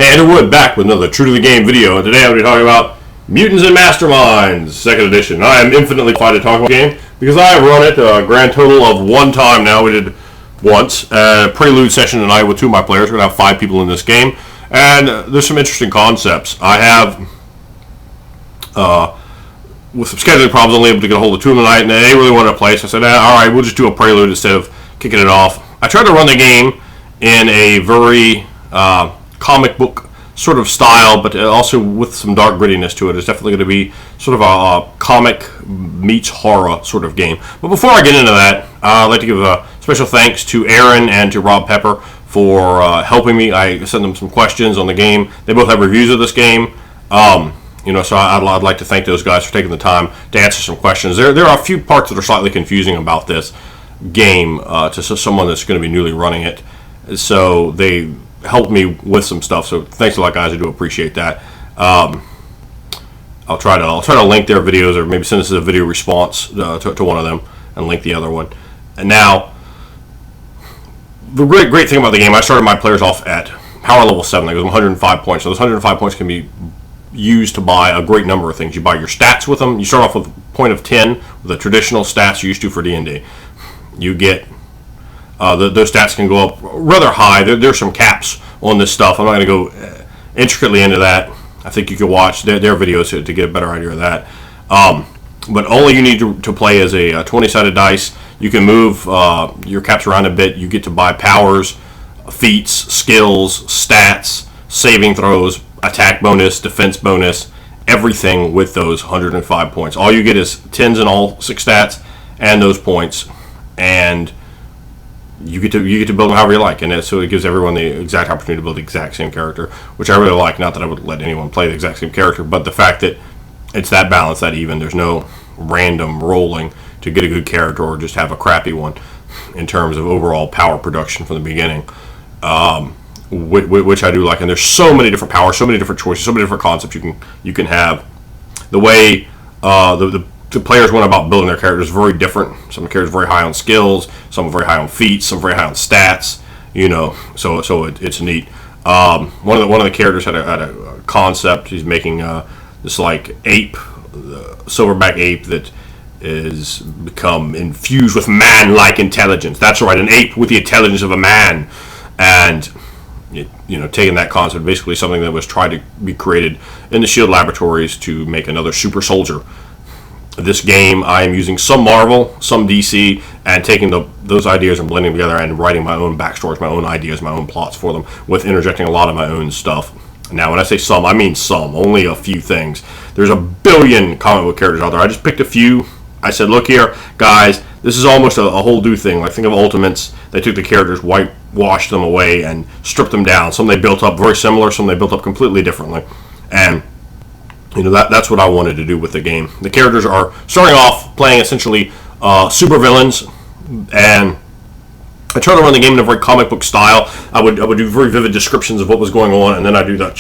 Hey, Andrew Wood back with another True to the Game video, and today I'll be talking about Mutants and Masterminds, 2nd edition. I am infinitely qualified to talk about the game because I have run it a grand total of one time now. We did once a prelude session tonight with two of my players. We're going to have 5 people in this game, and there's some interesting concepts. I have, with some scheduling problems, only able to get a hold of 2 tonight, and they really wanted to play, so I said, alright, we'll just do a prelude instead of kicking it off. I tried to run the game in a very comic book sort of style, but also with some dark grittiness to it. It's definitely going to be sort of a comic meets horror sort of game. But before I get into that, I'd like to give a special thanks to Aaron and to Rob Pepper for helping me. I sent them some questions on the game. They both have reviews of this game. So I'd like to thank those guys for taking the time to answer some questions. There are a few parts that are slightly confusing about this game to someone that's going to be newly running it. So they helped me with some stuff. So thanks a lot, guys. I do appreciate that. I'll try to link their videos, or maybe send this as a video response to one of them and link the other one. And now, the great thing about the game, I started my players off at power level 7. That goes 105 points. So those 105 points can be used to buy a great number of things. You buy your stats with them. You start off with a point of 10 with the traditional stats you used to for D&D. You get those stats can go up rather high. There's some caps on this stuff. I'm not going to go intricately into that. I think you can watch their videos to get a better idea of that. But all you need to play is a 20-sided dice. You can move your caps around a bit. You get to buy powers, feats, skills, stats, saving throws, attack bonus, defense bonus, everything with those 105 points. All you get is 10s in all 6 stats and those points, and you get to build them however you like, and so it gives everyone the exact opportunity to build the exact same character, which I really like. Not that I would let anyone play the exact same character, but the fact that it's that balanced, that even. There's no random rolling to get a good character or just have a crappy one in terms of overall power production from the beginning, which I do like. And there's so many different powers, so many different choices, so many different concepts you can have. The way the players went about building their characters is very different. Some characters are very high on skills, some are very high on feats, some very high on stats. So it's neat. One of the characters had a concept. He's making this like ape, silverback ape that is become infused with man-like intelligence. That's right, an ape with the intelligence of a man, and taking that concept, basically something that was tried to be created in the SHIELD laboratories to make another super soldier. This game, I am using some Marvel, some DC, and taking those ideas and blending them together and writing my own backstories, my own ideas, my own plots for them, with interjecting a lot of my own stuff. Now, when I say some, I mean some, only a few things. There's a billion comic book characters out there. I just picked a few. I said, look here, guys, this is almost a whole new thing. Like, think of Ultimates. They took the characters, whitewashed them away, and stripped them down. Some they built up very similar, some they built up completely differently. And that's what I wanted to do with the game. The characters are starting off playing essentially super villains, and I try to run the game in a very comic book style. I would do very vivid descriptions of what was going on, and then I do that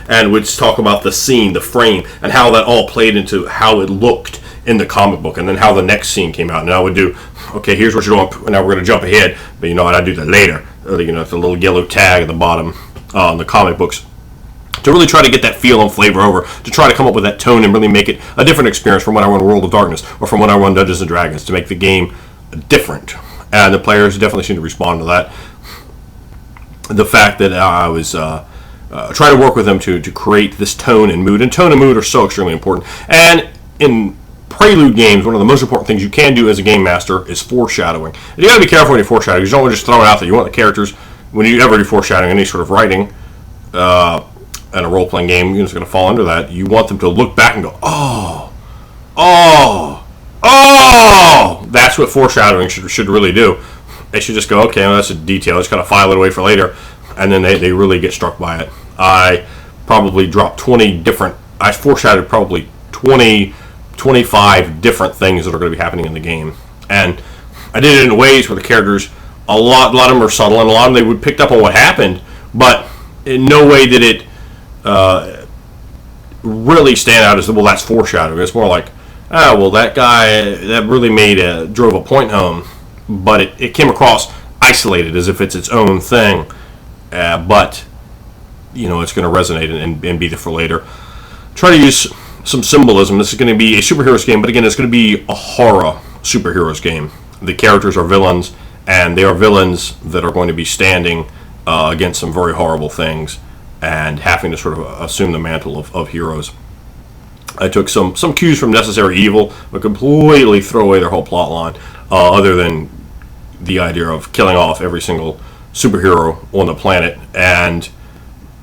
and would talk about the scene, the frame, and how that all played into how it looked in the comic book, and then how the next scene came out. And I would do, okay, here's what you're doing. Now we're going to jump ahead, but I do that later. The little yellow tag at the bottom on the comic books, to really try to get that feel and flavor over, to try to come up with that tone and really make it a different experience from when I run World of Darkness or from when I run Dungeons & Dragons, to make the game different. And the players definitely seem to respond to that. The fact that I was trying to work with them to create this tone and mood, and tone and mood are so extremely important. And in prelude games, one of the most important things you can do as a game master is foreshadowing. And you got to be careful when you foreshadow, because you don't want to just throw it out there. You want the characters, when you ever do foreshadowing, any sort of writing, and a role-playing game, it's going to fall under that. You want them to look back and go, oh, that's what foreshadowing should really do. They should just go, okay, well, that's a detail. Just kind of file it away for later, and then they really get struck by it. I probably dropped I foreshadowed probably 20, 25 different things that are going to be happening in the game. And I did it in ways where the characters, a lot of them are subtle, and a lot of them they would pick up on what happened, but in no way did it really stand out as, well, that's foreshadowing. It's more like, that guy, that really drove a point home, but it came across isolated, as if it's its own thing. But it's going to resonate and be there for later. Try to use some symbolism. This is going to be a superheroes game, but again, it's going to be a horror superheroes game. The characters are villains, and they are villains that are going to be standing against some very horrible things and having to sort of assume the mantle of heroes. I took some cues from Necessary Evil, but completely throw away their whole plot line, other than the idea of killing off every single superhero on the planet. And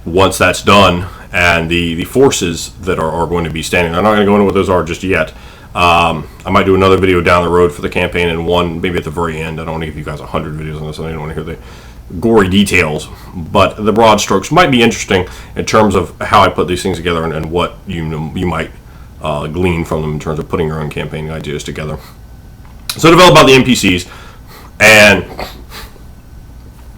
once that's done, and the forces that are going to be standing, I'm not going to go into what those are just yet. I might do another video down the road for the campaign, and one maybe at the very end. I don't want to give you guys 100 videos on this. I don't want to hear the gory details, but the broad strokes might be interesting in terms of how I put these things together and what you might glean from them in terms of putting your own campaign ideas together. So developed by the NPCs, and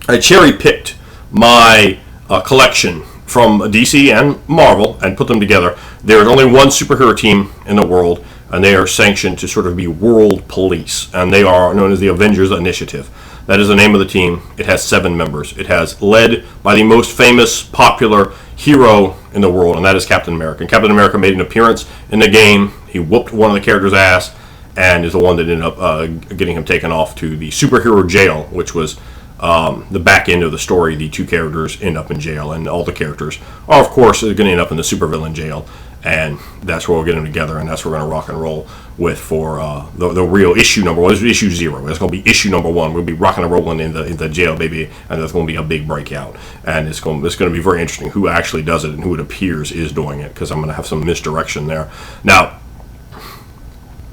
I cherry-picked my collection from DC and Marvel and put them together. There is only one superhero team in the world, and they are sanctioned to sort of be world police, and they are known as the Avengers Initiative. That is the name of the team. It has 7 members. It has led by the most famous, popular hero in the world, and that is Captain America. And Captain America made an appearance in the game. He whooped one of the characters' ass, and is the one that ended up getting him taken off to the superhero jail, which was the back end of the story. The 2 characters end up in jail, and all the characters are, of course, going to end up in the supervillain jail. And that's where we'll get them together, and that's where we're going to rock and roll with for the real issue number 1. This is issue 0. It's going to be issue number 1. We'll be rocking and rolling in the jail, baby, and there's going to be a big breakout. And it's going to be very interesting who actually does it and who it appears is doing it, because I'm going to have some misdirection there. Now,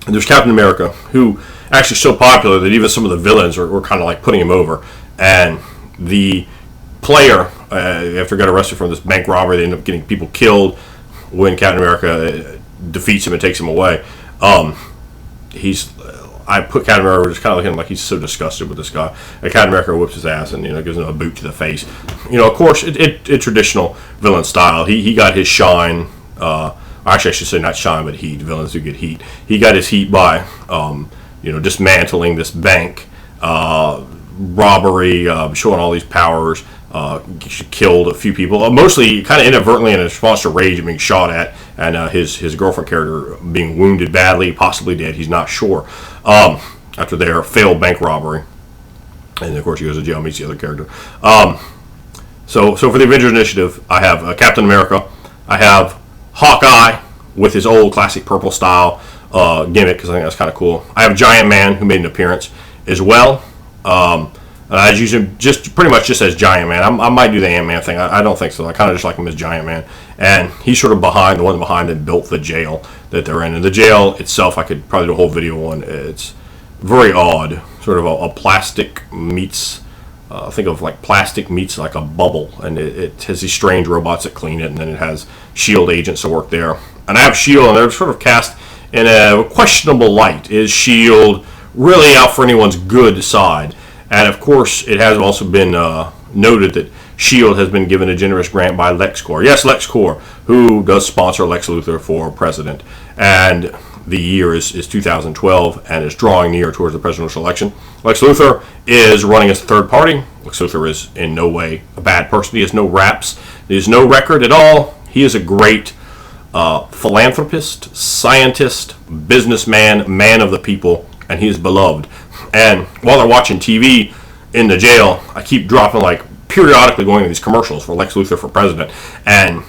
there's Captain America, who actually is so popular that even some of the villains were kind of like putting him over. And the player, after he got arrested from this bank robbery, they end up getting people killed when Captain America defeats him and takes him away. I put Captain America just kind of looking like he's so disgusted with this guy. And Captain America whips his ass and gives him a boot to the face. Of course, it traditional villain style. He got his shine. Actually, I should say not shine, but heat. Villains do get heat. He got his heat by dismantling this bank robbery, showing all these powers. Killed a few people, mostly kind of inadvertently in response to rage and being shot at, and his girlfriend character being wounded badly, possibly dead. He's not sure. After their failed bank robbery, and of course he goes to jail, meets the other character. So for the Avengers Initiative, I have Captain America. I have Hawkeye with his old classic purple style gimmick, because I think that's kind of cool. I have Giant Man, who made an appearance as well. I use him pretty much just as Giant Man. I might do the Ant-Man thing. I don't think so. I kind of just like him as Giant Man. And he's sort of the one behind that built the jail that they're in. And the jail itself, I could probably do a whole video on. It's very odd. Sort of a plastic meets, think of like plastic meets like a bubble. And it has these strange robots that clean it. And then it has S.H.I.E.L.D. agents that work there. And I have S.H.I.E.L.D. and they're sort of cast in a questionable light. Is S.H.I.E.L.D. really out for anyone's good side? And of course, it has also been noted that S.H.I.E.L.D. has been given a generous grant by LexCorp. Yes, LexCorp, who does sponsor Lex Luthor for president. And the year is 2012 and is drawing near towards the presidential election. Lex Luthor is running as a third party. Lex Luthor is in no way a bad person. He has no raps. He has no record at all. He is a great philanthropist, scientist, businessman, man of the people, and he is beloved. And while they're watching TV in the jail, I keep dropping, periodically going to these commercials for Lex Luthor for president. And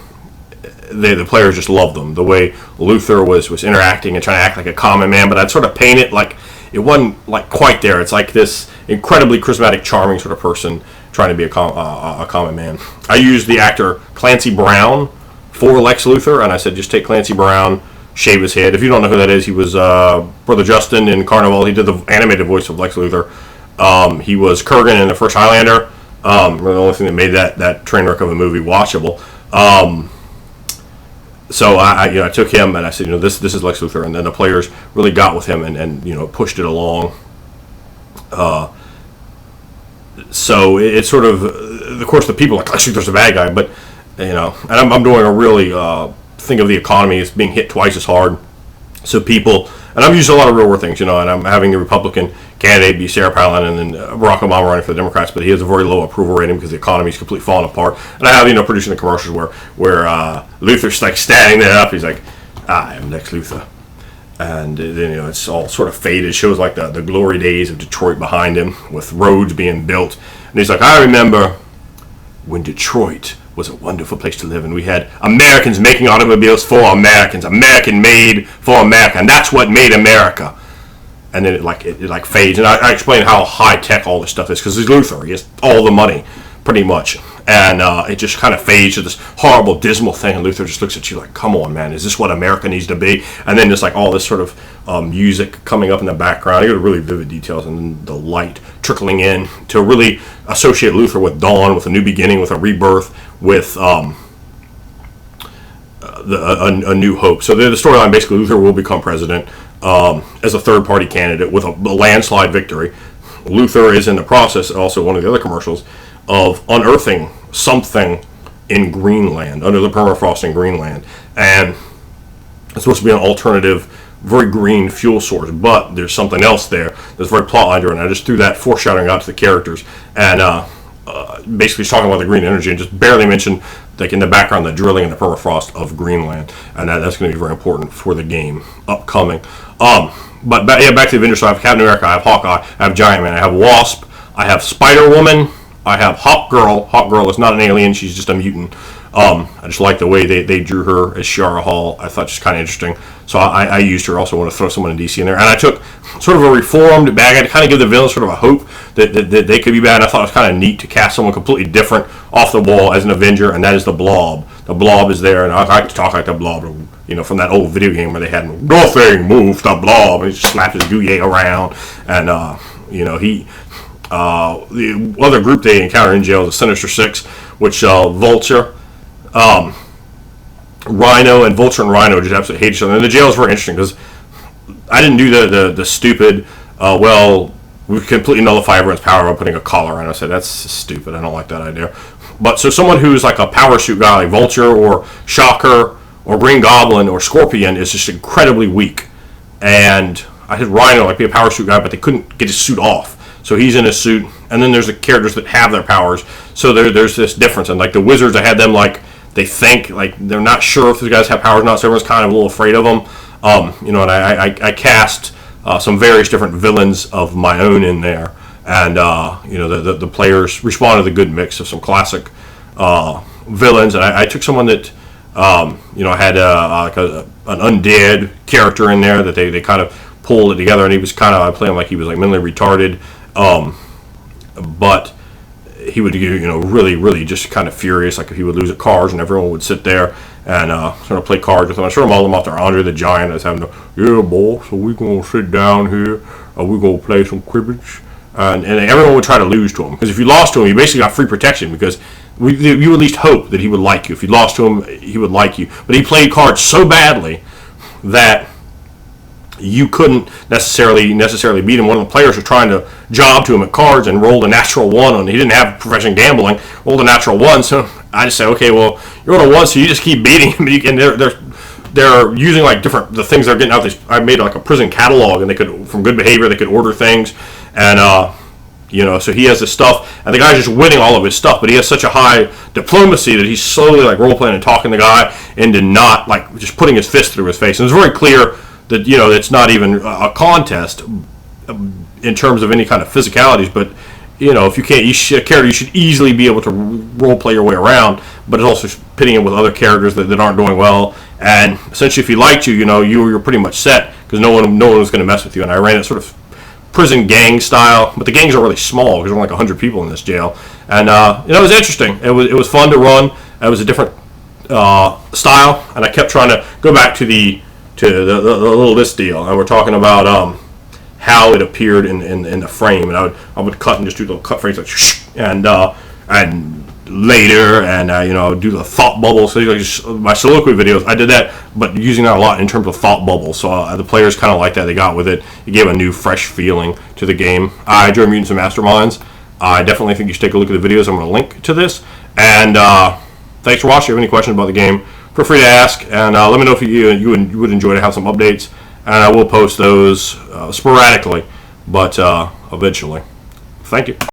the players just love them. The way Luthor was interacting and trying to act like a common man, but I'd sort of paint it like it wasn't quite there. It's like this incredibly charismatic, charming sort of person trying to be a common man. I used the actor Clancy Brown for Lex Luthor, and I said, just take Clancy Brown, shave his head. If you don't know who that is, he was Brother Justin in Carnival. He did the animated voice of Lex Luthor. He was Kurgan in the first Highlander. The only thing that made that train wreck of a movie watchable. So I took him and I said, this is Lex Luthor, and then the players really got with him and pushed it along. So it's sort of course, the people are like, Lex Luthor's a bad guy, but and I'm doing a really think of the economy as being hit twice as hard. So people, And I'm using a lot of real world things, and I'm having the Republican candidate be Sarah Palin, and then Barack Obama running for the Democrats, but he has a very low approval rating because the economy is completely falling apart. And I have, producing the commercials where Luther's like standing there up, he's like, I am Lex Luthor. And then, it's all sort of faded. It shows like the glory days of Detroit behind him with roads being built. And he's like, I remember when Detroit was a wonderful place to live, and we had Americans making automobiles for Americans, American made for America, and that's what made America. And then it fades. And I explain how high tech all this stuff is because he's Luthor. He has all the money, pretty much. And it just kind of fades to this horrible, dismal thing. And Luthor just looks at you like, come on, man, is this what America needs to be? And then there's like all this sort of music coming up in the background. I got really vivid details, and then the light trickling in to really associate Luthor with dawn, with a new beginning, with a rebirth, with a new hope. So the storyline, basically, Luthor will become president as a third-party candidate with a landslide victory. Luthor is in the process, also one of the other commercials, of unearthing something in Greenland, under the permafrost in Greenland. And it's supposed to be an alternative, very green fuel source, but there's something else there that's very plotline driven. I just threw that foreshadowing out to the characters, and basically he's talking about the green energy, and just barely mentioned, like in the background, the drilling and the permafrost of Greenland, and that's going to be very important for the game upcoming. But back to the Avengers. So I have Captain America, I have Hawkeye, I have Giant Man, I have Wasp, I have Spider-Woman, I have Hawk Girl. Hawk Girl is not an alien; she's just a mutant. I just like the way they drew her as Shara Hall. I thought she's kind of interesting, so I used her. Also want to throw someone in DC in there, and I took sort of a reformed bag to kind of give the villains sort of a hope that they could be bad. And I thought it was kind of neat to cast someone completely different off the wall as an Avenger, and that is the Blob. The Blob is there, and I like to talk like the Blob, from that old video game where they had nothing moves the Blob, and he just slapped his Gouye around, and he. The other group they encounter in jail is the Sinister Six, which Vulture, Rhino, and Vulture and Rhino just absolutely hate each other. And the jail is very interesting because I didn't do the stupid, we completely nullify everyone's power by putting a collar on. I said, that's stupid. I don't like that idea. But so someone who's like a power suit guy like Vulture or Shocker or Green Goblin or Scorpion is just incredibly weak. And I had Rhino be a power suit guy, but they couldn't get his suit off. So he's in a suit, and then there's the characters that have their powers. So there's this difference. And like the Wizards, I had them they think they're not sure if these guys have powers or not. So everyone's kind of a little afraid of them. And I cast some various different villains of my own in there, and the players responded to the good mix of some classic villains. And I took someone that had an undead character in there that they kind of pulled it together, and he was I played him like he was mentally retarded. But he would get, really, really just kind of furious, like if he would lose at cards, and everyone would sit there and sort of play cards with him. I showed him all of them off there. Andre the Giant is having yeah, boss, so we're going to sit down here, and we're going to play some cribbage. And everyone would try to lose to him, because if you lost to him, you basically got free protection, because you at least hope that he would like you. If you lost to him, he would like you. But he played cards so badly that you couldn't necessarily beat him. One of the players was trying to job to him at cards and rolled a natural one on. He didn't have professional gambling, rolled a natural one. So I just said, okay, well, you're on a one, so you just keep beating him. And they're using the things they're getting out. I made a prison catalog, and they could, from good behavior, they could order things, and so he has this stuff, and the guy's just winning all of his stuff, but he has such a high diplomacy that he's slowly role playing and talking the guy into not just putting his fist through his face. And it's very clear that it's not even a contest in terms of any kind of physicalities, but if you can't, you should easily be able to role play your way around. But it's also pitting him with other characters that aren't doing well, and essentially if he liked you, you're pretty much set, because no one was going to mess with you. And I ran it sort of prison gang style, but the gangs are really small because there are 100 people in this jail, and it was interesting. It was fun to run. It was a different style, and I kept trying to go back to the little list deal, and we're talking about how it appeared in the frame, and I would cut and just do little cut frames and later, and I would do the thought bubble. So my soliloquy videos, I did that, but using that a lot in terms of thought bubbles. So the players kind of liked that. They got with it. It gave a new, fresh feeling to the game. I enjoy Mutants and Masterminds. I definitely think you should take a look at the videos. I'm going to link to this. And thanks for watching. If you have any questions about the game, feel free to ask, and let me know if you would enjoy to have some updates. and I will post those sporadically, but eventually. Thank you.